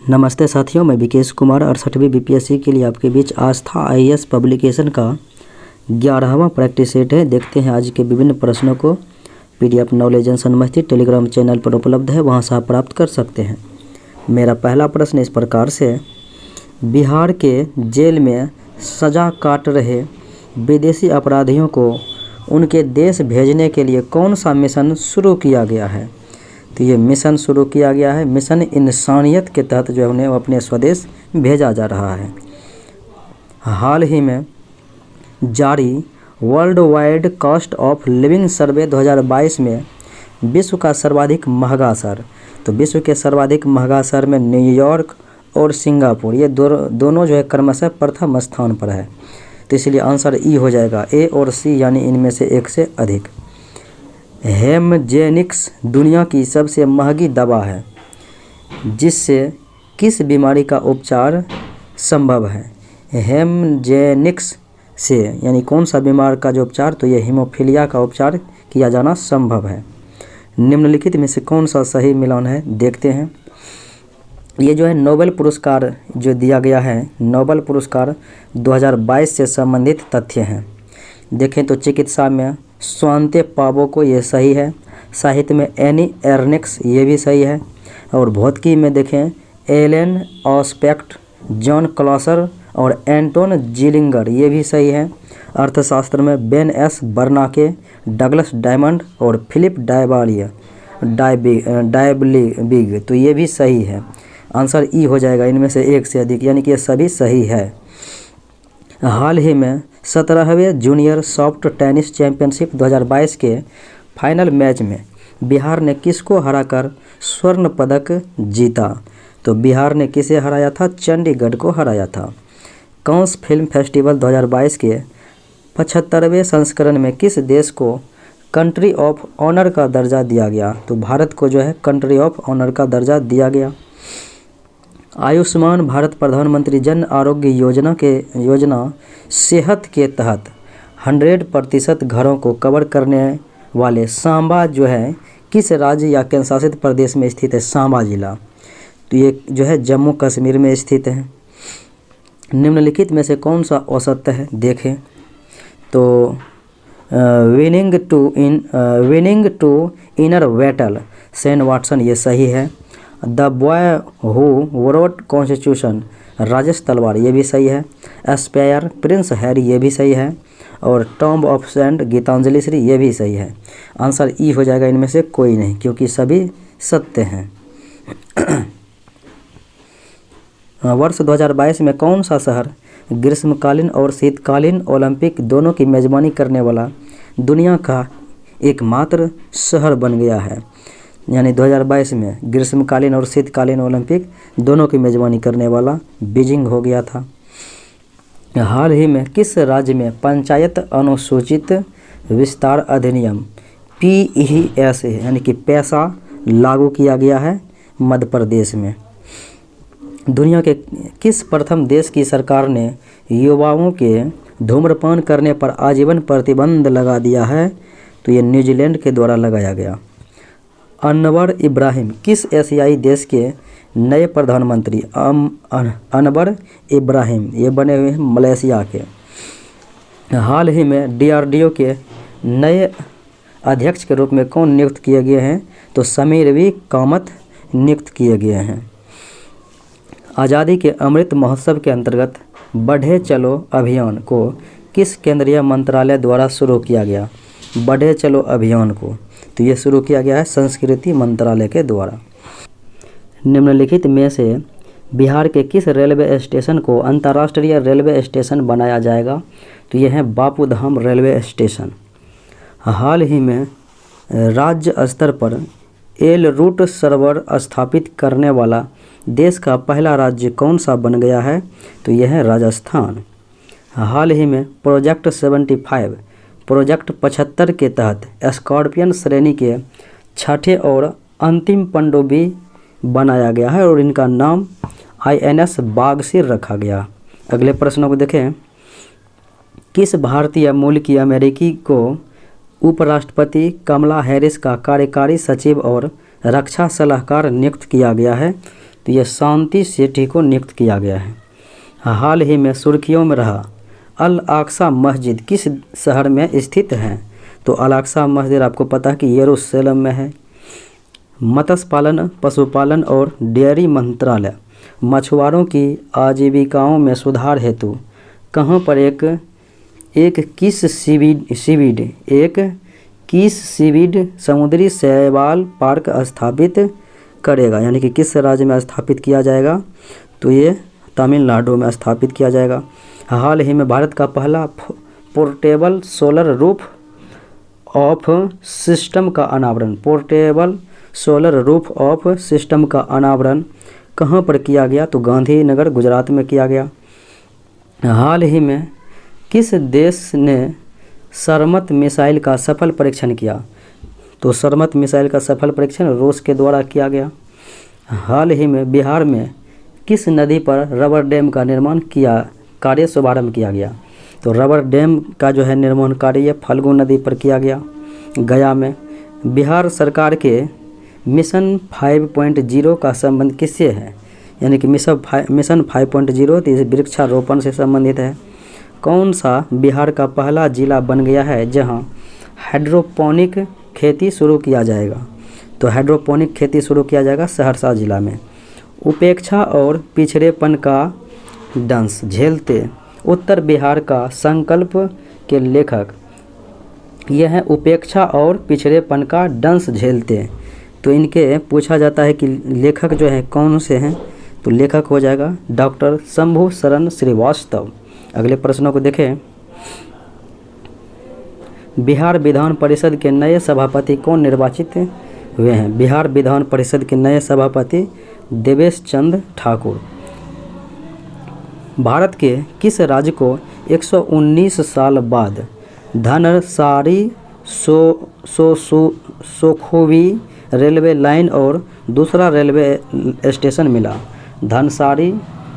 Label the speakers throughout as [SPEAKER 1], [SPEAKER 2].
[SPEAKER 1] नमस्ते साथियों, मैं विकेश कुमार 68वीं बीपीएससी के लिए आपके बीच आस्था आईएएस पब्लिकेशन का 11वां प्रैक्टिस सेट है। देखते हैं आज के विभिन्न प्रश्नों को। PDF knowledge and Sanmasti Telegram channel पर उपलब्ध है, वहां से आप प्राप्त कर सकते हैं। मेरा पहला प्रश्न इस प्रकार से, बिहार के जेल में सजा काट रहे विदेशी अपराधियों को उनके देश भेजने के लिए कौन सा मिशन शुरू किया गया है? तो ये मिशन शुरू किया गया है, मिशन इंसानियत के तहत जो है उन्हें अपने स्वदेश भेजा जा रहा है। हाल ही में जारी world wide cost of living survey 2022 में विश्व का सर्वाधिक महंगा शहर, तो विश्व के सर्वाधिक महंगा शहर में न्यूयॉर्क और सिंगापुर, ये दोनों जो है क्रमशः प्रथम स्थान पर है। तो इसलिए आंसर ई हो जाएगा, ए और सी, यानी इनमें से एक से अधिक। हेमजेनिक्स दुनिया की सबसे महंगी दवा है जिससे किस बीमारी का उपचार संभव है? हेमजेनिक्स से यानी कौन सा बीमार का जो उपचार, तो ये हीमोफीलिया का उपचार किया जाना संभव है। निम्नलिखित में से कौन सा सही मिलान है, देखते हैं। ये जो है नोबेल पुरस्कार जो दिया गया है, नोबेल पुरस्कार 2022 से संबंधित तथ्य हैं। देखें तो चिकित्सा में स्वांते पावो को, ये सही है। साहित्य में एनी एर्नेक्स, ये भी सही है। और भौतिकी में देखें एलेन ऑस्पेक्ट, जॉन क्लॉसर और एंटोन जिलिंगर, ये भी सही है। अर्थशास्त्र में बेन एस बर्नाके, डगलस डायमंड और फिलिप डायबलिग, तो ये भी सही है। आंसर ई हो जाएगा, इनमें से एक से अधिक, यानी कि ये सभी सही है। हाल ही में 17वें जूनियर सॉफ्ट टेनिस चैंपियनशिप 2022 के फाइनल मैच में बिहार ने किसको हराकर स्वर्ण पदक जीता? तो बिहार ने किसे हराया था? चंडीगढ़ को हराया था। कांस फिल्म फेस्टिवल 2022 के 75वें संस्करण में किस देश को कंट्री ऑफ ऑनर का दर्जा दिया गया? तो भारत को जो है कंट्री ऑफ ऑनर का दर्जा दिया गया। आयुष्मान भारत प्रधानमंत्री जन आरोग्य योजना सेहत के तहत 100% घरों को कवर करने वाले सांबा जो है किस राज्य या केंद्र शासित प्रदेश में स्थित है? सांबा जिला, तो ये जो है जम्मू कश्मीर में स्थित है। निम्नलिखित में से कौन सा औसत है, देखें तो winning to inner battle Shane Watson, ये सही है। The boy who wrote constitution Rajesh Talwar, ये भी सही है। एस्पायर प्रिंस हैरी, ये भी सही है। और tomb of sand Geetanjali Shree, ये भी सही है। आंसर ई हो जाएगा, इनमें से कोई नहीं, क्योंकि सभी सत्य हैं। वर्ष 2022 में कौन सा शहर ग्रीष्मकालीन और शीतकालीन ओलंपिक दोनों की मेजबानी करने वाला दुनिया का एकमात्र शहर बन गया है? यानी 2022 में ग्रीष्मकालीन और शीतकालीन ओलंपिक दोनों की मेजबानी करने वाला बीजिंग हो गया था। हाल ही में किस राज्य में पंचायत अनुसूचित विस्तार अधिनियम PES यानी कि पैसा लागू किया गया है? मध्य प्रदेश में। दुनिया के किस प्रथम देश की सरकार ने युवाओं के धूम्रपान करने पर आजीवन प्रतिबंध लगा दिया है? तो ये न्यूजीलैंड के द्वारा लगाया गया। अनवर इब्राहिम किस एशियाई देश के नए प्रधानमंत्री? अनवर इब्राहिम, ये बने हुए हैं मलेशिया के। हाल ही में DRDO के नए अध्यक्ष के रूप में कौन नियुक्त किए गए हैं? तो समीर वी कामत नियुक्त किए गए हैं। आज़ादी के अमृत महोत्सव के अंतर्गत बढ़े चलो अभियान को किस केंद्रीय मंत्रालय द्वारा शुरू किया गया? बढ़े चलो अभियान को, तो ये शुरू किया गया है संस्कृति मंत्रालय के द्वारा। निम्नलिखित में से बिहार के किस रेलवे स्टेशन को अंतर्राष्ट्रीय रेलवे स्टेशन बनाया जाएगा? तो ये है बापूधाम रेलवे स्टेशन। हाल ही में राज्य स्तर पर एल रूट सर्वर स्थापित करने वाला देश का पहला राज्य कौन सा बन गया है? तो यह है राजस्थान। हाल ही में प्रोजेक्ट 75 के तहत स्कॉर्पियन श्रेणी के छठे और अंतिम पनडुब्बी बनाया गया है और इनका नाम INS बागसिर रखा गया। अगले प्रश्नों को देखें। किस भारतीय मूल की अमेरिकी को उपराष्ट्रपति कमला हैरिस का कार्यकारी सचिव और रक्षा सलाहकार नियुक्त किया गया है? तो ये शांति सेठी को नियुक्त किया गया है। हाल ही में सुर्खियों में रहा अल अक्सा मस्जिद किस शहर में स्थित है? तो अल अक्सा मस्जिद आपको पता है कि यरूशलेम में है। मत्स्य पालन, पशुपालन और डेयरी मंत्रालय मछुआरों की आजीविकाओं में सुधार हेतु कहाँ पर एक किस सीवीड समुद्री शैवाल पार्क स्थापित करेगा? यानी कि किस राज्य में स्थापित किया जाएगा? तो ये तमिलनाडु में स्थापित किया जाएगा। हाल ही में भारत का पहला portable solar roof of system का अनावरण कहाँ पर किया गया? तो गांधीनगर गुजरात में किया गया। हाल ही में किस देश ने सरमत मिसाइल का सफल परीक्षण किया? तो सरमत मिसाइल का सफल परीक्षण रूस के द्वारा किया गया। हाल ही में बिहार में किस नदी पर रबर डैम का निर्माण कार्य शुभारंभ किया गया? तो रबर डैम का जो है निर्माण कार्य फल्गु नदी पर किया गया गया में। बिहार सरकार के मिशन 5.0 का संबंध किससे है? यानी कि मिशन 5.0 तो इस वृक्षारोपण से संबंधित है। कौन सा बिहार का पहला जिला बन गया है जहां हाइड्रोपोनिक खेती शुरू किया जाएगा? तो हाइड्रोपोनिक खेती शुरू किया जाएगा सहरसा जिला में। उपेक्षा और पिछड़ेपन का दंश झेलते उत्तर बिहार का संकल्प के लेखक यह है उपेक्षा और पिछड़ेपन का दंश झेलते। तो इनके पूछा जाता है कि लेखक जो है कौन से हैं? तो लेखक हो जाएगा डॉक्टर शंभू शरण श्रीवास्तव। अगले प्रश्नों को देखें। बिहार विधान परिषद के नए सभापति कौन निर्वाचित हुए हैं? बिहार विधान परिषद के नए सभापति देवेश चंद्र ठाकुर। भारत के किस राज्य को 119 साल बाद धनसारी सोखोवी रेलवे लाइन और दूसरा रेलवे स्टेशन मिला? धनसारी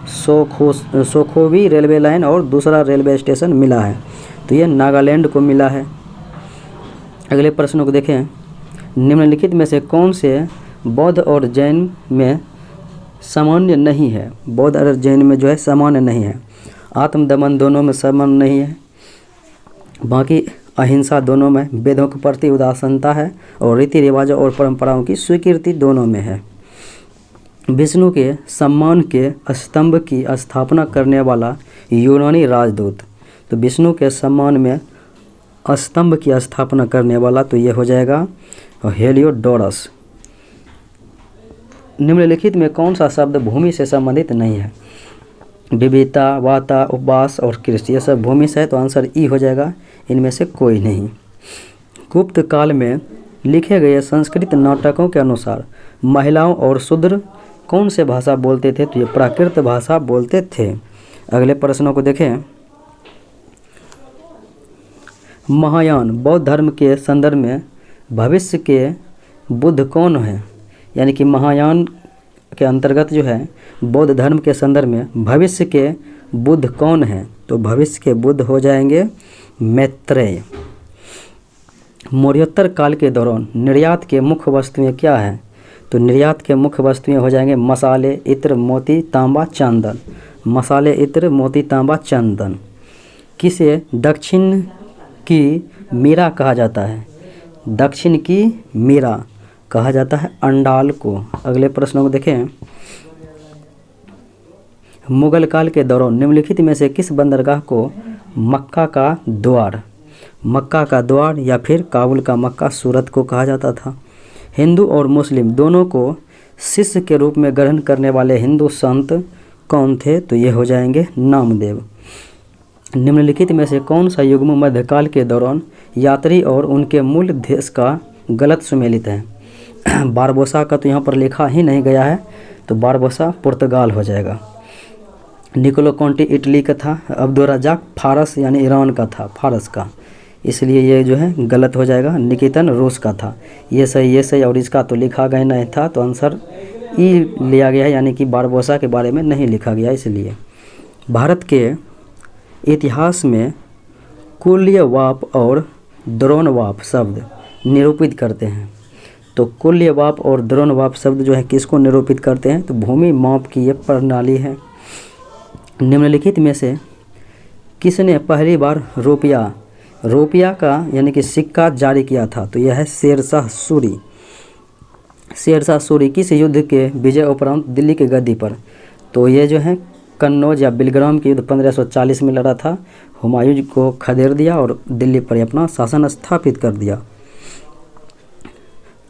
[SPEAKER 1] सोखोवी रेलवे लाइन और दूसरा रेलवे स्टेशन मिला है, तो ये नागालैंड को मिला है। अगले प्रश्नों को देखें। निम्नलिखित में से कौन से बौद्ध और जैन में सामान्य नहीं है? बौद्ध और जैन में जो है सामान्य नहीं है। आत्मदमन दोनों में सामान्य नहीं है, बाकी अहिंसा दोनों में, वेदों के प्रति उदासीनता है और रीति रिवाजों और परंपराओं की स्वीकृति दोनों में है। विष्णु के सम्मान के स्तंभ की स्थापना करने वाला यूनानी राजदूत, तो विष्णु के सम्मान में स्तंभ की स्थापना करने वाला तो ये हो जाएगा हेलियोडोरस। निम्नलिखित में कौन सा शब्द भूमि से संबंधित नहीं है? विविधता, वाता, उपवास और कृषि, ये सब भूमि से है, तो आंसर ई हो जाएगा। इनमें से कोई नहीं। गुप्त काल में लिखे गए संस्कृत नाटकों के अनुसार महिलाओं और शूद्र कौन से भाषा बोलते थे? तो ये प्राकृत भाषा बोलते थे। अगले प्रश्नों को देखें। महायान बौद्ध धर्म के संदर्भ में भविष्य के बुद्ध कौन है? यानी कि महायान के अंतर्गत जो है बौद्ध धर्म के संदर्भ में भविष्य के बुद्ध कौन है? तो भविष्य के बुद्ध हो जाएंगे मैत्रेय। मौर्योत्तर काल के दौरान निर्यात के मुख्य वस्तुएं क्या है? तो निर्यात के मुख्य वस्तुएं हो जाएंगे मसाले, इत्र, मोती, तांबा, चंदन। मसाले, इत्र, मोती, तांबा, चंदन। किसे दक्षिण की मीरा कहा जाता है? दक्षिण की मीरा कहा जाता है अंडाल को। अगले प्रश्नों को देखें। मुगल काल के दौरान निम्नलिखित में से किस बंदरगाह को मक्का का द्वार या फिर काबुल का मक्का, सूरत को कहा जाता था? हिंदू और मुस्लिम दोनों को शिष्य के रूप में ग्रहण करने वाले हिंदू संत कौन थे? तो ये हो जाएंगे नामदेव। निम्नलिखित में से कौन सा युग्म मध्यकाल के दौरान यात्री और उनके मूल देश का गलत सुमेलित है? बारबोसा का तो यहाँ पर लिखा ही नहीं गया है, तो बारबोसा पुर्तगाल हो जाएगा। निकोलो कॉन्टी इटली का था, अब्दुल रज़ाक फारस यानी ईरान का था, फारस का, इसलिए ये जो है गलत हो जाएगा। निकेतन रूस का था। ये सही और इसका तो लिखा गया नहीं था, तो आंसर ई लिया गया है, यानी कि बारबोसा के बारे में नहीं लिखा गया। इसलिए भारत के इतिहास में कुल्यवाप और द्रोणवाप शब्द निरूपित करते हैं। तो कुल्य माप और द्रोण माप शब्द जो है किसको निरूपित करते हैं? तो भूमि माप की ये प्रणाली है। निम्नलिखित में से किसने पहली बार रुपया का यानी कि सिक्का जारी किया था? तो यह है शेरशाह सूरी। शेरशाह सूरी किस युद्ध के विजय उपरांत दिल्ली की गद्दी पर? तो ये जो है कन्नौज या बिलग्राम के युद्ध 1540 में लड़ा था। हुमायूं को खदेड़ दिया और दिल्ली पर अपना शासन स्थापित कर दिया।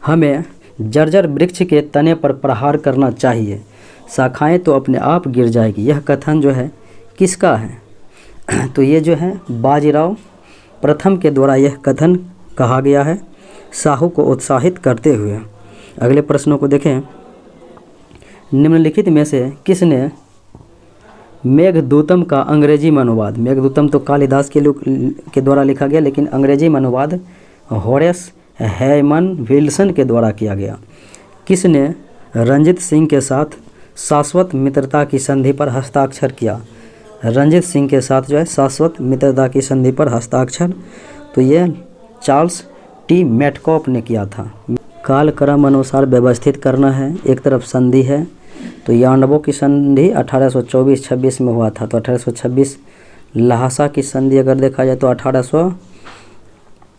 [SPEAKER 1] हमें जर्जर वृक्ष के तने पर प्रहार करना चाहिए, शाखाएं तो अपने आप गिर जाएगी। यह कथन जो है किसका है? तो ये जो है बाजीराव प्रथम के द्वारा यह कथन कहा गया है, शाहू को उत्साहित करते हुए। अगले प्रश्नों को देखें। निम्नलिखित में से किसने मेघदूतम का अंग्रेजी में अनुवाद? मेघदूतम तो कालिदास के द्वारा लिखा गया, लेकिन अंग्रेजी में अनुवाद होरेस हेमन विल्सन के द्वारा किया गया। किसने रंजीत सिंह के साथ शाश्वत मित्रता की संधि पर हस्ताक्षर किया? रंजीत सिंह के साथ जो है शाश्वत मित्रता की संधि पर हस्ताक्षर तो ये चार्ल्स टी मेटकॉप ने किया था। कालक्रम अनुसार व्यवस्थित करना है। एक तरफ संधि है, तो यांडबो की संधि 1824-26 में हुआ था। तो 1826 लहासा की संधि अगर देखा जाए तो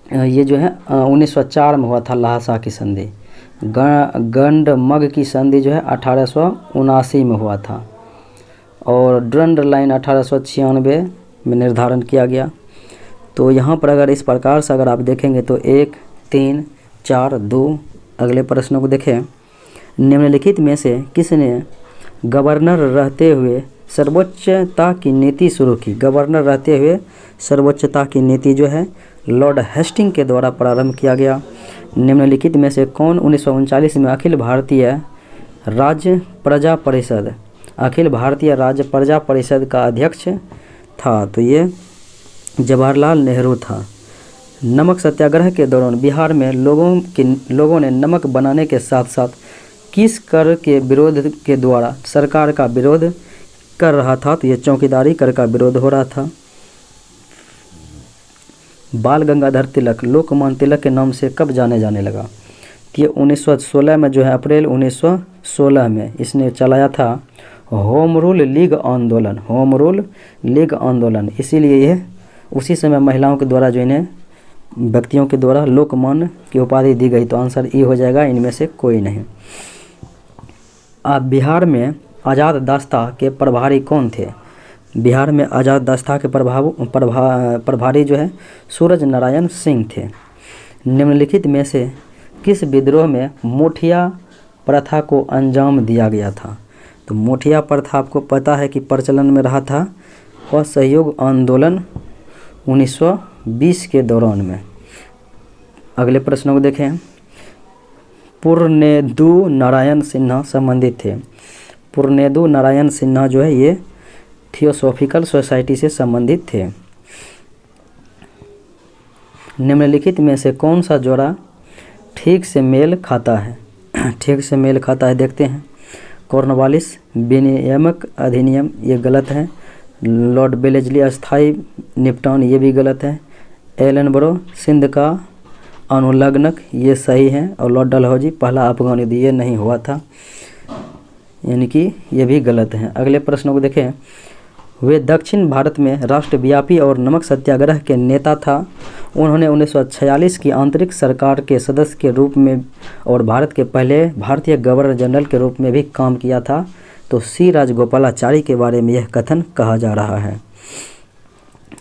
[SPEAKER 1] 1904 में हुआ था लहासा की संधि। गंडमग की संधि जो है 1879 में हुआ था। और ड्रंड लाइन 1896 में निर्धारण किया गया। तो यहाँ पर अगर इस प्रकार से अगर आप देखेंगे तो 1, 3, 4, 2। अगले प्रश्नों को देखें। निम्नलिखित में से किसने गवर्नर रहते हुए सर्वोच्चता की नीति शुरू की? गवर्नर रहते हुए सर्वोच्चता की नीति जो है लॉर्ड हेस्टिंग के द्वारा प्रारंभ किया गया। निम्नलिखित में से कौन 1939 में अखिल भारतीय राज्य प्रजा परिषद का अध्यक्ष था? तो ये जवाहरलाल नेहरू था। नमक सत्याग्रह के दौरान बिहार में लोगों ने नमक बनाने के साथ साथ किस कर के विरोध के द्वारा सरकार का विरोध कर रहा था? तो ये चौकीदारी कर का विरोध हो रहा था। बाल गंगाधर तिलक लोकमान्य तिलक के नाम से कब जाने लगा? तो ये 1916 में जो है अप्रैल 1916 में इसने चलाया था होम रूल लीग आंदोलन। इसीलिए यह उसी समय महिलाओं के द्वारा जो इन्हें व्यक्तियों के द्वारा लोकमान्य की उपाधि दी गई। तो आंसर ई हो जाएगा, इनमें से कोई नहीं। बिहार में आज़ाद दास्ता के प्रभारी कौन थे? बिहार में आज़ाद दास्ता के प्रभारी जो है सूरज नारायण सिंह थे। निम्नलिखित में से किस विद्रोह में मोठिया प्रथा को अंजाम दिया गया था? तो मोठिया प्रथा आपको पता है कि प्रचलन में रहा था असहयोग आंदोलन 1920 के दौरान में। अगले प्रश्नों को देखें। पूर्णेन्दु नारायण सिन्हा संबंधित थे। पूर्णेन्दु नारायण सिन्हा जो है ये थियोसॉफिकल सोसाइटी से संबंधित थे। निम्नलिखित में से कौन सा जोड़ा ठीक से मेल खाता है? देखते हैं। कॉर्नवालिस विनियामक अधिनियम ये गलत है। लॉर्ड बेलेजली अस्थाई निपटान ये भी गलत है। एलनब्रो सिंध का अनुलग्नक ये सही है। और लॉर्ड डलहौजी पहला अफगान युद्ध ये नहीं हुआ था, यानी कि ये भी गलत है। अगले प्रश्नों को देखें। वे दक्षिण भारत में राष्ट्रव्यापी और नमक सत्याग्रह के नेता था। उन्होंने 1946 की आंतरिक सरकार के सदस्य के रूप में और भारत के पहले भारतीय गवर्नर जनरल के रूप में भी काम किया था। तो सी राजगोपालाचारी के बारे में यह कथन कहा जा रहा है।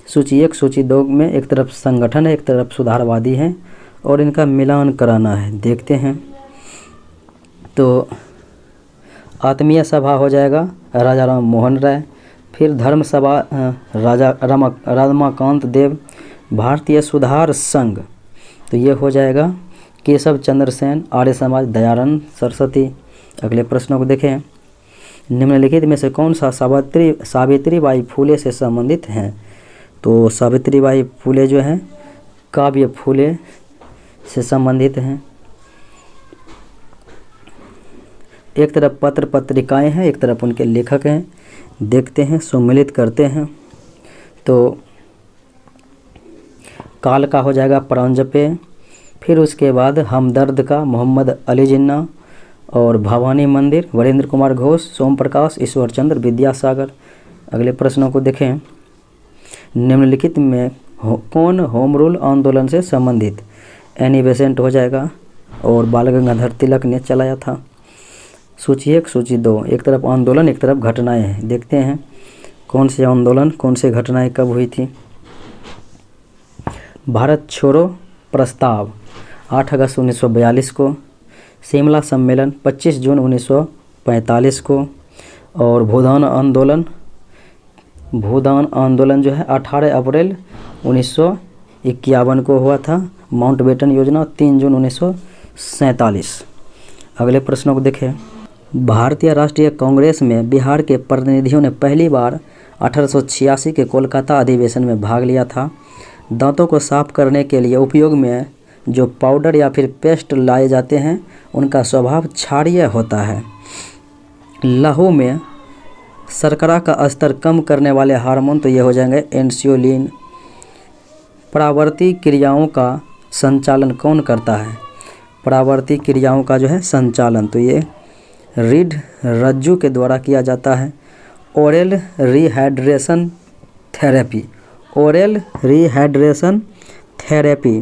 [SPEAKER 1] सूची 1 सूची 2 में एक तरफ संगठन है, एक तरफ सुधारवादी है और इनका मिलान कराना है। देखते हैं। तो आत्मीय सभा हो जाएगा राजा राम मोहन राय। फिर धर्म सभा राजा रमाकांत देव। भारतीय सुधार संघ तो ये हो जाएगा केशव चंद्र सेन। आर्य समाज दयानंद सरस्वती। अगले प्रश्नों को देखें। निम्नलिखित में से कौन सा सावित्रीबाई फूले से संबंधित हैं? तो सावित्रीबाई फूले जो हैं काव्य फूले से संबंधित हैं। एक तरफ पत्र पत्रिकाएं हैं, एक तरफ उनके लेखक हैं। देखते हैं, सम्मिलित करते हैं। तो काल का हो जाएगा प्रांजपे। फिर उसके बाद हमदर्द का मोहम्मद अली जिन्ना, और भवानी मंदिर वरेंद्र कुमार घोष, सोम प्रकाश, ईश्वर चंद्र विद्यासागर। अगले प्रश्नों को देखें। निम्नलिखित में कौन होम रूल आंदोलन से संबंधित? एनी बेसेंट हो जाएगा, और बाल गंगाधर तिलक ने चलाया था। सूची 1 सूची 2, एक तरफ आंदोलन एक तरफ घटनाएं हैं। देखते हैं कौन से आंदोलन कौन से घटनाएं कब हुई थी। भारत छोड़ो प्रस्ताव 8 अगस्त 1942 को, शिमला सम्मेलन 25 जून 1945 को, और भूदान आंदोलन जो है 18 अप्रैल 1951 को हुआ था। माउंटबेटन योजना 3 जून 1947। अगले प्रश्नों को देखें। भारतीय राष्ट्रीय कांग्रेस में बिहार के प्रतिनिधियों ने पहली बार 1886 के कोलकाता अधिवेशन में भाग लिया था। दांतों को साफ करने के लिए उपयोग में जो पाउडर या फिर पेस्ट लाए जाते हैं उनका स्वभाव क्षारीय होता है। लहू में शर्करा का स्तर कम करने वाले हार्मोन तो ये हो जाएंगे इंसुलिन। परावर्ती क्रियाओं का संचालन कौन करता है? परावर्ती क्रियाओं का जो है संचालन तो ये रीढ़ रज्जु के द्वारा किया जाता है। Oral rehydration therapy, oral rehydration therapy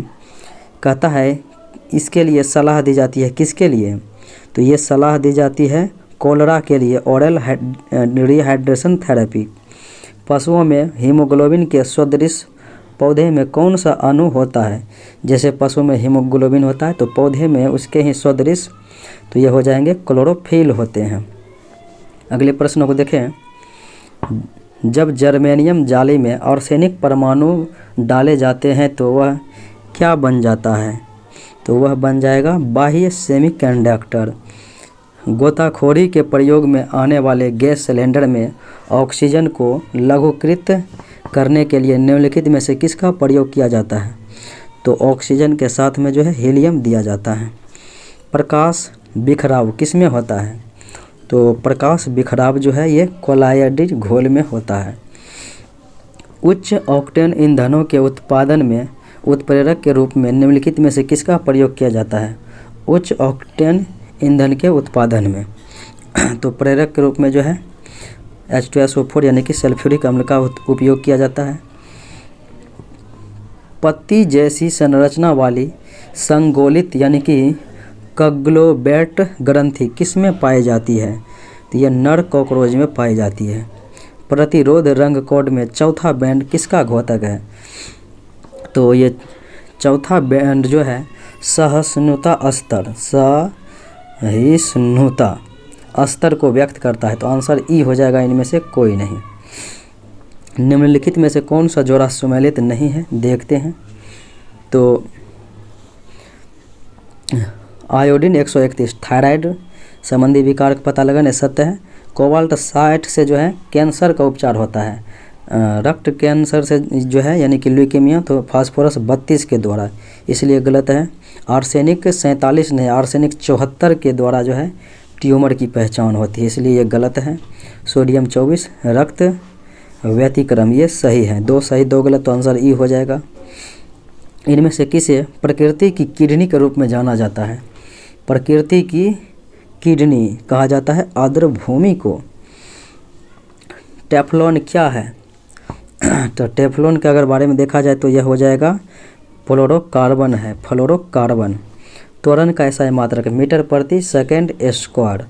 [SPEAKER 1] कहता है इसके लिए सलाह दी जाती है। किसके लिए? तो ये सलाह दी जाती है कोलरा के लिए, ओरल रिहाइड्रेशन थेरेपी। पशुओं में हीमोग्लोबिन के सदृश पौधे में कौन सा अणु होता है? जैसे पशु में हीमोग्लोबिन होता है तो पौधे में उसके ही सदृश तो ये हो जाएंगे क्लोरोफिल होते हैं। अगले प्रश्न को देखें। जब जर्मेनियम जाली में आर्सेनिक परमाणु डाले जाते हैं तो वह क्या बन जाता है? तो वह बन जाएगा बाह्य सेमीकंडक्टर। गोताखोरी के प्रयोग में आने वाले गैस सिलेंडर में ऑक्सीजन को लघुकृत करने के लिए निम्नलिखित में से किसका प्रयोग किया जाता है? तो ऑक्सीजन के साथ में जो है हीलियम दिया जाता है। प्रकाश बिखराव किस में होता है? तो प्रकाश बिखराव जो है ये कोलायडिज घोल में होता है। उच्च ऑक्टेन ईंधनों के उत्पादन में उत्प्रेरक के रूप में निम्नलिखित में से किसका प्रयोग किया जाता है? उच्च ऑक्टेन ईंधन के उत्पादन में तो प्रेरक के रूप में जो है H2SO4 यानी कि सल्फ्यूरिक अम्ल का उपयोग किया जाता है। पत्ती जैसी संरचना वाली संगोलित यानी कि कग्लोबेट ग्रंथि किस में पाई जाती है? तो यह नर कॉकरोच में पाई जाती है। प्रतिरोध रंग कोड में चौथा बैंड किसका घोतक है? तो ये चौथा बैंड जो है सहिष्णुता स्तर, सहिष्णुता स्तर को व्यक्त करता है। तो आंसर ई हो जाएगा, इनमें से कोई नहीं। निम्नलिखित में से कौन सा जोड़ा सुमेलित नहीं है? देखते हैं। तो आयोडीन 131 थायराइड संबंधी विकार का पता लगाने सत्य है। कोबाल्ट 60 से जो है कैंसर का उपचार होता है। रक्त कैंसर से जो है यानी कि ल्यूकेमिया तो फास्फोरस 32 के द्वारा, इसलिए गलत है। आर्सेनिक 47 नहीं, आर्सेनिक 74 के द्वारा जो है ट्यूमर की पहचान होती है, इसलिए ये गलत है। सोडियम 24 रक्त व्यतिक्रम ये सही है। 2 सही 2 गलत, तो आंसर ई हो जाएगा। इनमें से किसे प्रकृति की किडनी के रूप में जाना जाता है? प्रकृति की किडनी कहा जाता है आर्द्र भूमि को। टेफ्लॉन क्या है? तो टेफ्लॉन के अगर बारे में देखा जाए तो यह हो जाएगा फ्लोरोकार्बन है, फ्लोरोकार्बन। त्वरण का ऐसा मात्रक मीटर प्रति सेकंड स्क्वायर,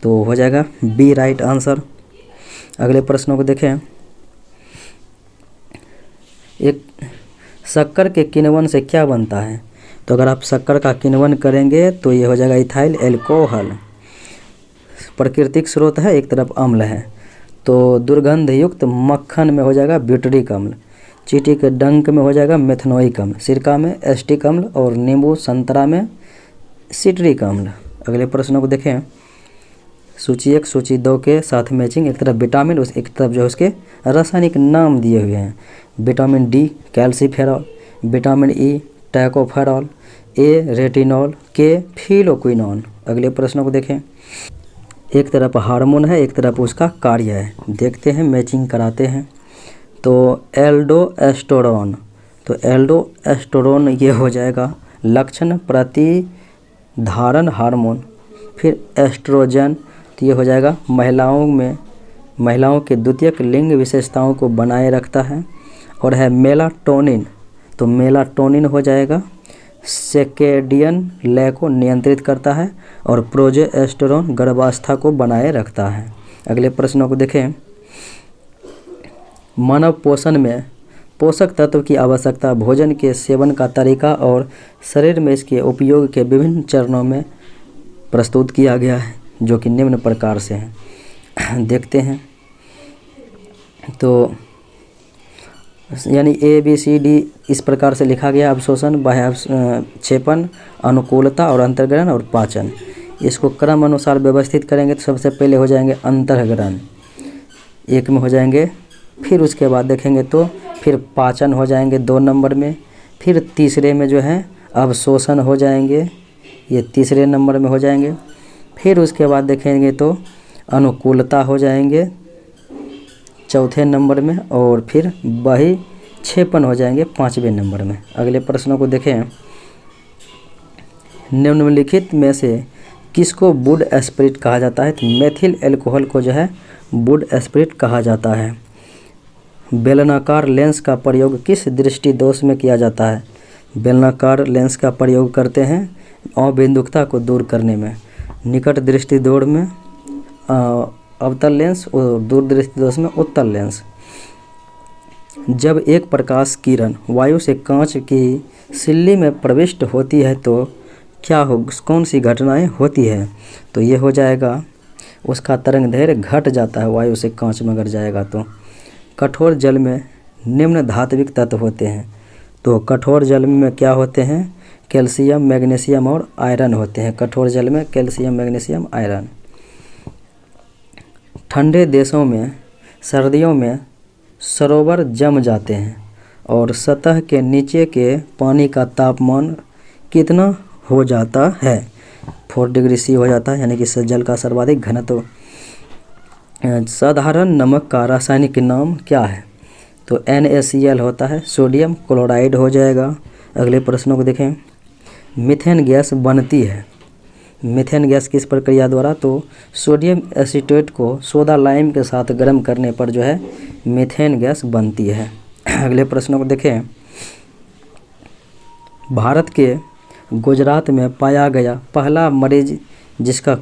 [SPEAKER 1] तो हो जाएगा बी राइट आंसर। अगले प्रश्नों को देखें। एक शक्कर के किण्वन से क्या बनता है? तो अगर आप शक्कर का किण्वन करेंगे तो ये हो जाएगा इथाइल एल्कोहल। प्राकृतिक स्रोत है, एक तरफ अम्ल है, तो दुर्गंध युक्त मक्खन में हो जाएगा ब्यूटरिक अम्ल। चींटी के डंक में हो जाएगा मेथनोइक अम्ल। सिरका में एस्टिक अम्ल और नींबू संतरा में सिट्रिक अम्ल। अगले प्रश्नों को देखें। सूची 1 सूची 2 के साथ मैचिंग, एक तरफ विटामिन उस एक तरफ जो है उसके रासायनिक नाम दिए हुए हैं। Vitamin D calciferol, vitamin E tocopherol, A retinol, K phylloquinone. अगले प्रश्नों को देखें। एक तरफ हार्मोन है, एक तरफ उसका कार्य है। देखते हैं, मैचिंग कराते हैं। तो एल्डोस्टेरोन, तो एल्डोस्टेरोन ये हो जाएगा लक्षण प्रतिधारण हार्मोन। फिर एस्ट्रोजन, तो ये हो जाएगा महिलाओं के द्वितीयक लिंग विशेषताओं को बनाए रखता है। और है मेलाटोनिन, तो मेलाटोनिन हो जाएगा सर्कैडियन लय को नियंत्रित करता है। और प्रोजेस्टेरोन गर्भावस्था को बनाए रखता है। अगले प्रश्नों को देखें। मानव पोषण में पोषक तत्व की आवश्यकता, भोजन के सेवन का तरीका और शरीर में इसके उपयोग के विभिन्न चरणों में प्रस्तुत किया गया है, जो कि निम्न प्रकार से हैं। देखते हैं। तो यानी ABCD इस प्रकार से लिखा गया। अवशोषण, बाह्यक्षेपण, अनुकूलता और अंतर्ग्रहण और पाचन। इसको क्रम अनुसार व्यवस्थित करेंगे तो सबसे पहले हो जाएंगे अंतर्ग्रहण, एक में हो जाएंगे। फिर उसके बाद देखेंगे तो फिर पाचन हो जाएंगे 2 नंबर में। फिर तीसरे में जो है अवशोषण हो जाएंगे, ये तीसरे नंबर में हो जाएंगे। फिर उसके बाद देखेंगे तो अनुकूलता हो जाएंगे चौथे नंबर में। और फिर बहिक्षेपण हो जाएंगे 5वें नंबर में। अगले प्रश्नों को देखें। निम्नलिखित में से किसको वुड स्पिरिट कहा जाता है? तो मेथिल एल्कोहल को जो है वुड स्पिरिट कहा जाता है। बेलनाकार लेंस का प्रयोग किस दृष्टि दोष में किया जाता है? बेलनाकार लेंस का प्रयोग करते हैं अबिंदुकता को दूर करने में। निकट दृष्टि दोष में अवतल लेंस और दूर दृष्टि दोष में उत्तल लेंस। जब एक प्रकाश किरण वायु से कांच की सिल्ली में प्रविष्ट होती है तो कौन सी घटनाएं होती है? तो ये हो जाएगा उसका तरंग दैर्घ्य घट जाता है वायु से कांच में अगर जाएगा तो। कठोर जल में निम्न धात्विक तत्व होते हैं। तो कठोर जल में क्या होते हैं? कैल्शियम, मैग्नीशियम और आयरन होते हैं। कठोर जल में कैल्शियम, मैग्नीशियम, आयरन। ठंडे देशों में सर्दियों में सरोवर जम जाते हैं और सतह के नीचे के पानी का तापमान कितना हो जाता है? 4 डिग्री C हो जाता है, यानी कि जल का सर्वाधिक घनत्व। साधारण नमक का रासायनिक नाम क्या है? तो NaCl होता है। सोडियम क्लोराइड हो जाएगा। अगले प्रश्नों को देखें। मीथेन गैस बनती है। मीथेन गैस किस प्रक्रिया द्वारा? तो सोडियम एसीटेट को सोडा लाइम के साथ गर्म करने पर जो है मीथेन गैस बनती है। अगले प्रश्नों को देखें। भारत के गुजरात में पाया गया पहला मरीज जिसका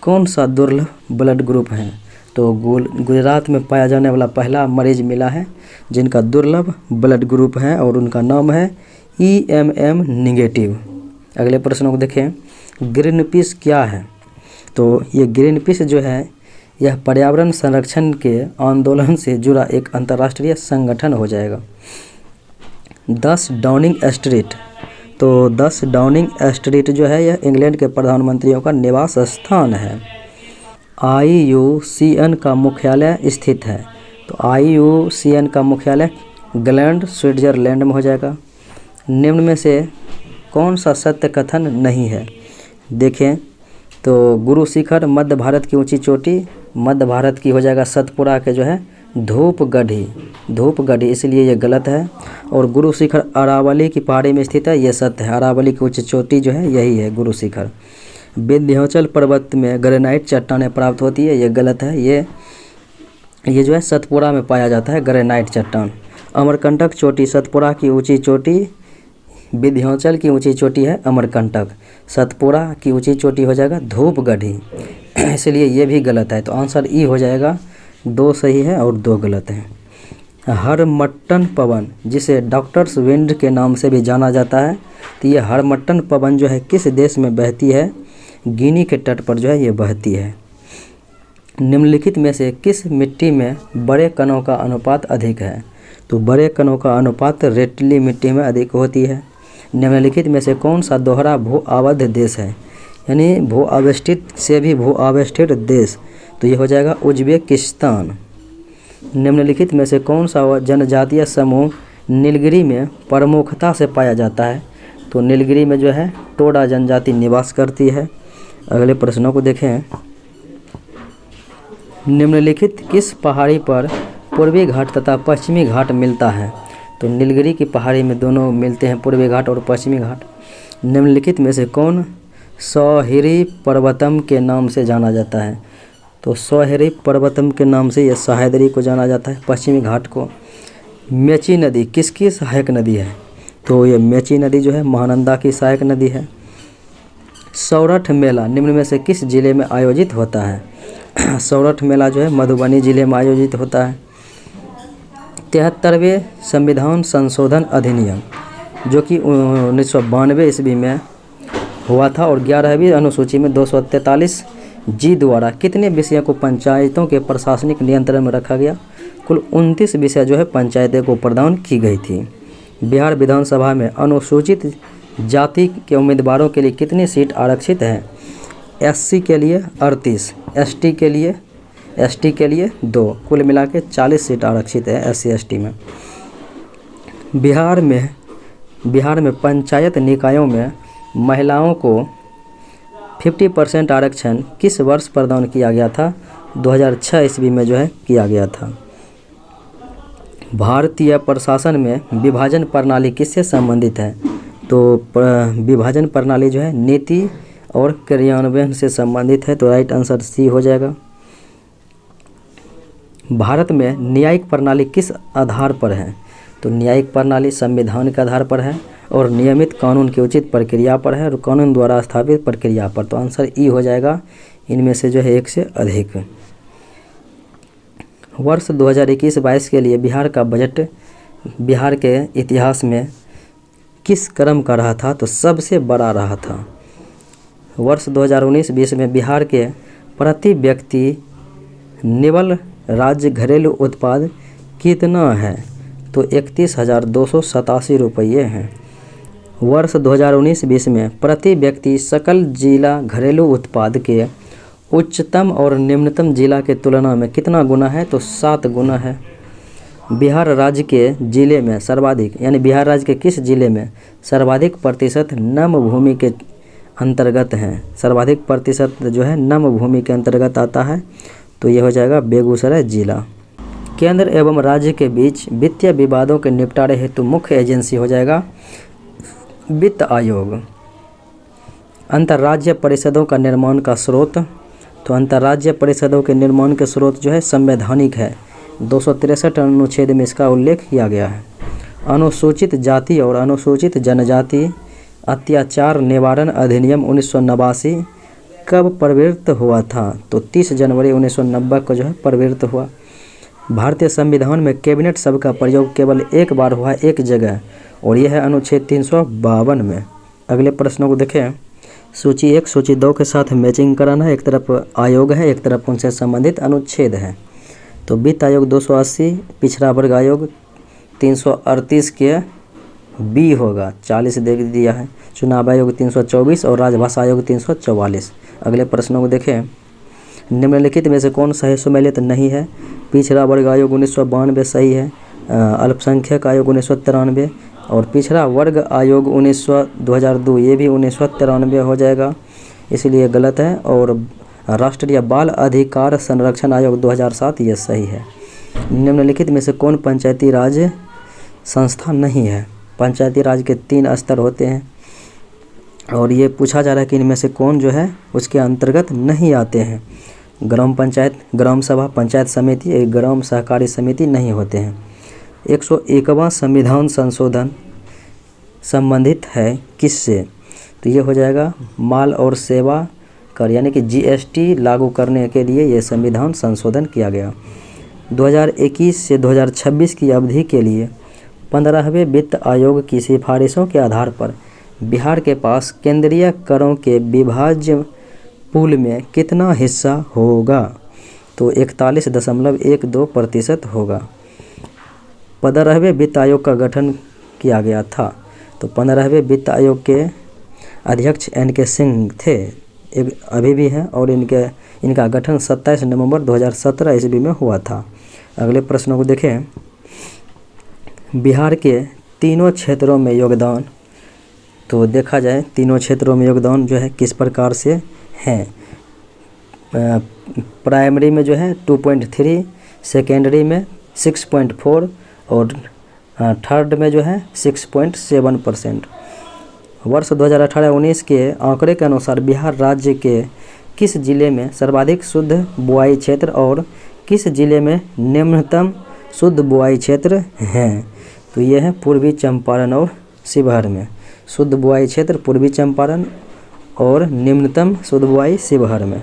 [SPEAKER 1] कौन सा दुर्लभ ब्लड ग्रुप है? तो गुजरात में पाया जाने वाला पहला मरीज मिला है जिनका दुर्लभ ब्लड ग्रुप है और उनका नाम है EMM नेगेटिव। अगले प्रश्नों को देखें। ग्रीन पीस क्या है? तो ये ग्रीन पीस जो है यह पर्यावरण संरक्षण के आंदोलन से जुड़ा एक अंतर्राष्ट्रीय संगठन हो जाएगा। 10 डाउनिंग स्ट्रीट, तो 10 डाउनिंग स्ट्रीट जो है यह इंग्लैंड के प्रधानमंत्रियों का निवास स्थान है। IUCN का मुख्यालय स्थित है। तो IUCN का मुख्यालय ग्लैंड, स्विट्जरलैंड में हो जाएगा। निम्न में से कौन सा सत्य कथन नहीं है? देखें तो गुरु शिखर मध्य भारत की ऊंची चोटी, मध्य भारत की हो जाएगा सतपुड़ा के जो है धूपगढ़ी, इसलिए ये गलत है। और गुरु शिखर अरावली की पहाड़ी में स्थित है, ये सत्य है। अरावली की ऊंची चोटी जो है यही है गुरु शिखर। विंध्याचल पर्वत में ग्रेनाइट चट्टानें प्राप्त होती है, ये गलत है। ये जो है सतपुड़ा में पाया जाता है ग्रेनाइट चट्टान। अमरकंटक चोटी सतपुड़ा की ऊंची चोटी, विंध्याचल की ऊंची चोटी है अमरकंटक, सतपुड़ा की ऊंची चोटी हो जाएगा धूपगढ़ी, इसलिए ये भी गलत है। तो आंसर ई हो जाएगा। 2 सही है और 2 गलत है। हरमट्टन पवन जिसे डॉक्टर्स विंड के नाम से भी जाना जाता है, तो ये हरमट्टन पवन जो है किस देश में बहती है? गिनी के तट पर जो है ये बहती है। निम्नलिखित में से किस मिट्टी में बड़े कणों का अनुपात अधिक है? तो बड़े कणों का अनुपात रेतीली मिट्टी में अधिक होती है। निम्नलिखित में से कौन सा दोहरा भू आबद्ध देश है? यानी भू आवेष्टित से भी भू आवेष्टित देश, तो ये हो जाएगा उज्बेकिस्तान। निम्नलिखित में से कौन सा जनजातीय समूह नीलगिरी में प्रमुखता से पाया जाता है? तो नीलगिरी में जो है टोडा जनजाति निवास करती है। अगले प्रश्नों को देखें। निम्नलिखित किस पहाड़ी पर पूर्वी घाट तथा पश्चिमी घाट मिलता है? तो नीलगिरी की पहाड़ी में दोनों मिलते हैं, पूर्वी घाट और पश्चिमी घाट। निम्नलिखित में से कौन सौहिरी पर्वतम के नाम से जाना जाता है? तो सौहिरी पर्वतम के नाम से यह सह्याद्री को जाना जाता है, पश्चिमी घाट को। मेची नदी किसकी सहायक नदी है? तो ये मेची नदी जो है महानंदा की सहायक नदी है। सौरठ मेला निम्न में से किस जिले में आयोजित होता है? सौरठ मेला जो है मधुबनी जिले में आयोजित होता है। 73वें संविधान संशोधन अधिनियम जो कि 1992 ईस्वी में हुआ था और 11वीं अनुसूची में 243 जी द्वारा कितने विषयों को पंचायतों के प्रशासनिक नियंत्रण में रखा गया? कुल 29 विषय जो है पंचायतें को प्रदान की गई थी। बिहार विधानसभा में अनुसूचित जाति के उम्मीदवारों के लिए कितनी सीट आरक्षित है? एससी के लिए 38, एसटी के लिए 2, कुल मिला के 40 सीट आरक्षित है एससी एसटी में। बिहार में पंचायत निकायों में महिलाओं को 50% आरक्षण किस वर्ष प्रदान किया गया था? 2006 ईस्वी में जो है किया गया था। भारतीय प्रशासन में विभाजन प्रणाली किससे संबंधित है? तो विभाजन प्रणाली जो है नीति और क्रियान्वयन से संबंधित है, तो राइट आंसर सी हो जाएगा। भारत में न्यायिक प्रणाली किस आधार पर है? तो न्यायिक प्रणाली संविधान के आधार पर है और नियमित कानून की उचित प्रक्रिया पर है और कानून द्वारा स्थापित प्रक्रिया पर, तो आंसर ई हो जाएगा इनमें से जो है एक से अधिक। वर्ष 2021-22 के लिए बिहार का बजट बिहार के इतिहास में किस क्रम का रहा था? तो सबसे बड़ा रहा था। वर्ष 2019-20 में बिहार के प्रति व्यक्ति निवल राज्य घरेलू उत्पाद कितना है? तो 31,287 रुपये हैं। वर्ष 2019-20 में प्रति व्यक्ति सकल जिला घरेलू उत्पाद के उच्चतम और निम्नतम जिला के तुलना में कितना गुना है? तो 7 गुना है। बिहार राज्य के जिले में सर्वाधिक यानी बिहार राज्य के किस जिले में सर्वाधिक प्रतिशत नम भूमि के अंतर्गत हैं? सर्वाधिक प्रतिशत जो है नम भूमि के अंतर्गत आता है, तो ये हो जाएगा बेगूसराय जिला। केंद्र एवं राज्य के बीच वित्तीय विवादों के निपटारे हेतु मुख्य एजेंसी हो जाएगा वित्त आयोग। अंतर्राज्यीय परिषदों का निर्माण का स्रोत, तो अंतर्राज्यीय परिषदों के निर्माण के स्रोत जो है संवैधानिक है, 263 अनुच्छेद में इसका उल्लेख किया गया है। अनुसूचित जाति और अनुसूचित जनजाति अत्याचार निवारण अधिनियम 1989 कब प्रवृत्त हुआ था? तो 30 जनवरी 1990 को जो है प्रवृत्त हुआ। भारतीय संविधान में कैबिनेट शब्द का प्रयोग केवल एक बार हुआ एक जगह और यह है अनुच्छेद 352 में। अगले प्रश्नों को देखें। सूची 1 सूची 2 के साथ मैचिंग कराना है, एक तरफ आयोग है एक तरफ उनसे संबंधित अनुच्छेद है। तो वित्त आयोग 280, पिछड़ा वर्ग आयोग 338 के बी होगा, 40 दे दिया है। चुनाव आयोग 324 और राजभाषा आयोग 344। अगले प्रश्नों को देखें। निम्नलिखित में से कौन सही सम्मिलित नहीं है? पिछड़ा वर्ग आयोग 1992 सही है, अल्पसंख्यक आयोग 1993 और पिछड़ा वर्ग आयोग 2002 ये भी 1993 हो जाएगा, इसलिए गलत है। और राष्ट्रीय बाल अधिकार संरक्षण आयोग 2007 ये सही है। निम्नलिखित में से कौन पंचायती राज संस्था नहीं है? पंचायती राज के 3 स्तर होते हैं और ये पूछा जा रहा है कि इनमें से कौन जो है उसके अंतर्गत नहीं आते हैं। ग्राम पंचायत, ग्राम सभा, पंचायत समिति, ग्राम सहकारी समिति नहीं होते हैं। 101वां संविधान संशोधन संबंधित है किससे? तो ये हो जाएगा माल और सेवा कर यानी कि जीएसटी लागू करने के लिए ये संविधान संशोधन किया गया। 2021 से 2026 की अवधि के लिए 15वें वित्त आयोग की सिफारिशों के आधार पर बिहार के पास केंद्रीय करों के विभाज्य पूल में कितना हिस्सा होगा? तो 41.12% होगा। 15वें वित्त आयोग का गठन किया गया था, तो 15वें वित्त आयोग के अध्यक्ष NK सिंह थे, अभी भी हैं और इनका गठन 27 नवंबर 2017 ईस्वी में हुआ था। अगले प्रश्नों को देखें। बिहार के तीनों क्षेत्रों में योगदान, तो देखा जाए तीनों क्षेत्रों में योगदान जो है किस प्रकार से हैं। प्राइमरी में जो है 2.3, सेकेंडरी में 6.4 और थर्ड में जो है 6.7%। वर्ष 2018-19 के आंकड़े के अनुसार बिहार राज्य के किस जिले में सर्वाधिक शुद्ध बुआई क्षेत्र और किस जिले में निम्नतम शुद्ध बुआई क्षेत्र हैं? तो ये है पूर्वी चंपारण और शिवहर में। शुद्ध बुआई क्षेत्र पूर्वी चंपारण और निम्नतम शुद्ध बुआई शिवहर में।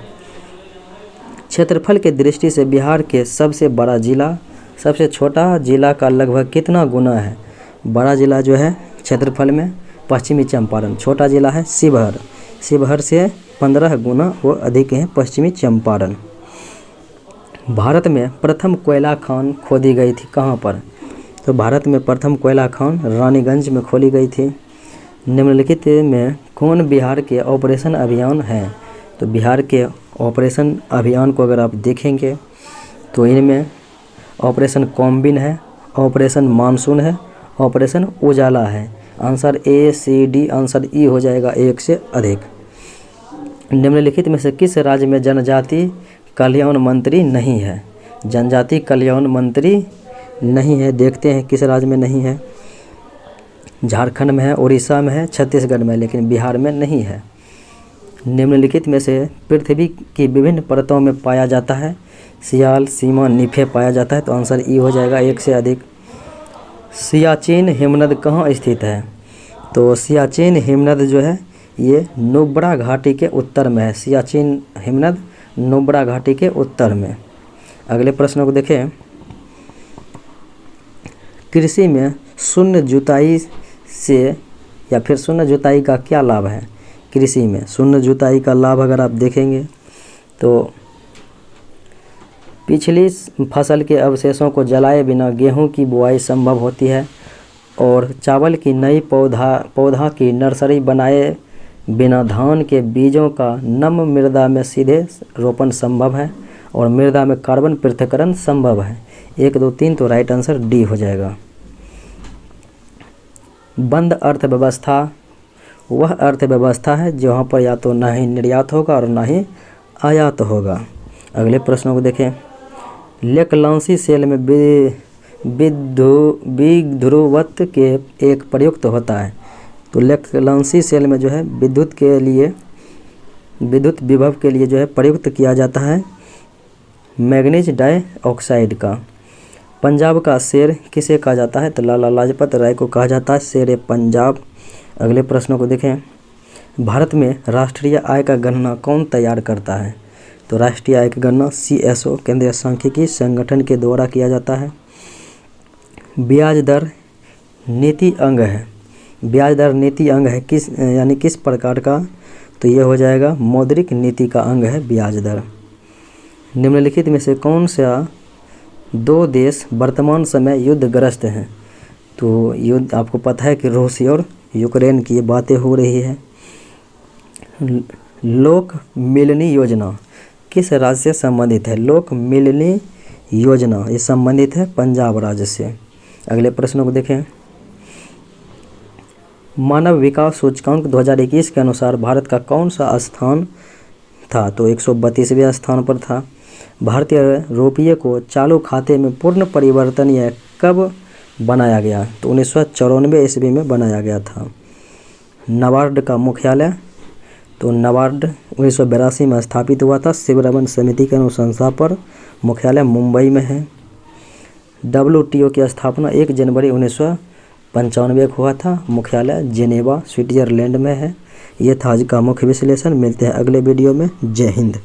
[SPEAKER 1] क्षेत्रफल के दृष्टि से बिहार के सबसे बड़ा जिला सबसे छोटा जिला का लगभग कितना गुना है? बड़ा जिला जो है क्षेत्रफल में पश्चिमी चंपारण, छोटा जिला है शिवहर। शिवहर से 15 गुना वो अधिक है पश्चिमी चंपारण। भारत में प्रथम कोयला खान खोदी गई थी कहाँ पर? तो भारत में प्रथम कोयला खान रानीगंज में खोली गई थी। निम्नलिखित में कौन बिहार के ऑपरेशन अभियान हैं? तो बिहार के ऑपरेशन अभियान को अगर आप देखेंगे तो इनमें ऑपरेशन कॉम्बिन है, ऑपरेशन मानसून है, ऑपरेशन उजाला है। Answer A, C, D, answer E हो जाएगा एक से अधिक। निम्नलिखित में से किस राज्य में जनजाति कल्याण मंत्री नहीं है? जनजाति कल्याण मंत्री नहीं है, देखते हैं किस राज्य में नहीं है। झारखंड में है, उड़ीसा में है, छत्तीसगढ़ में, लेकिन बिहार में नहीं है। निम्नलिखित में से पृथ्वी की विभिन्न परतों में पाया जाता है सियाल, सीमा, निफे पाया जाता है। तो आंसर ई हो जाएगा एक से अधिक। सियाचिन हिमनद कहाँ स्थित है? तो सियाचिन हिमनद जो है ये नुब्रा घाटी के उत्तर में है। सियाचिन हिमनद नुब्रा घाटी के उत्तर में। अगले प्रश्न को देखें। कृषि में शून्य जुताई से या फिर शून्य जुताई का क्या लाभ है? कृषि में शून्य जुताई का लाभ अगर आप देखेंगे तो पिछली फसल के अवशेषों को जलाए बिना गेहूं की बुआई संभव होती है और चावल की नई पौधा की नर्सरी बनाए बिना धान के बीजों का नम मृदा में सीधे रोपण संभव है और मृदा में कार्बन पृथक्करण संभव है। 1, 2, 3 तो राइट आंसर डी हो जाएगा। बंद अर्थव्यवस्था वह अर्थव्यवस्था है जहाँ पर या तो ना ही निर्यात होगा और ना ही आयात होगा। अगले प्रश्नों को देखें। लेकलांसी सेल में विध्रुवत्व के एक प्रयुक्त होता है। तो लेकलांसी सेल में जो है विद्युत विभव के लिए जो है प्रयुक्त किया जाता है मैग्नीज डाइऑक्साइड का। पंजाब का शेर किसे कहा जाता है? तो लाला लाजपत राय को कहा जाता है शेर पंजाब। अगले प्रश्नों को देखें। भारत में राष्ट्रीय आय का गणना कौन तैयार करता है? तो राष्ट्रीय आय की गणना CSO केंद्रीय सांख्यिकी संगठन के द्वारा किया जाता है। ब्याज दर नीति अंग है। ब्याज दर नीति अंग है किस प्रकार का? तो ये हो जाएगा मौद्रिक नीति का अंग है ब्याज दर। निम्नलिखित में से कौन सा 2 देश वर्तमान समय युद्धग्रस्त हैं? तो युद्ध आपको पता है कि रूस और यूक्रेन की ये बातें हो रही है। लोक मिलनी योजना किस राज्य से संबंधित है? लोक मिलनी योजना ये संबंधित है पंजाब राज्य से। अगले प्रश्नों को देखें। मानव विकास सूचकांक 2021 के अनुसार भारत का कौन सा स्थान था? तो 132वें स्थान पर था। भारतीय रुपये को चालू खाते में पूर्ण परिवर्तनीय कब बनाया गया? तो 1994 ईस्वी में बनाया गया था। नाबार्ड का मुख्यालय? तो नाबार्ड 1982 में स्थापित हुआ था शिव रमन समिति के अनुशंसा पर। मुख्यालय मुंबई में है। WTO की स्थापना 1 जनवरी 1995 को हुआ था। मुख्यालय जेनेवा स्विट्जरलैंड में है। ये था आज का मुख्य विश्लेषण। मिलते हैं अगले वीडियो में। जय हिंद।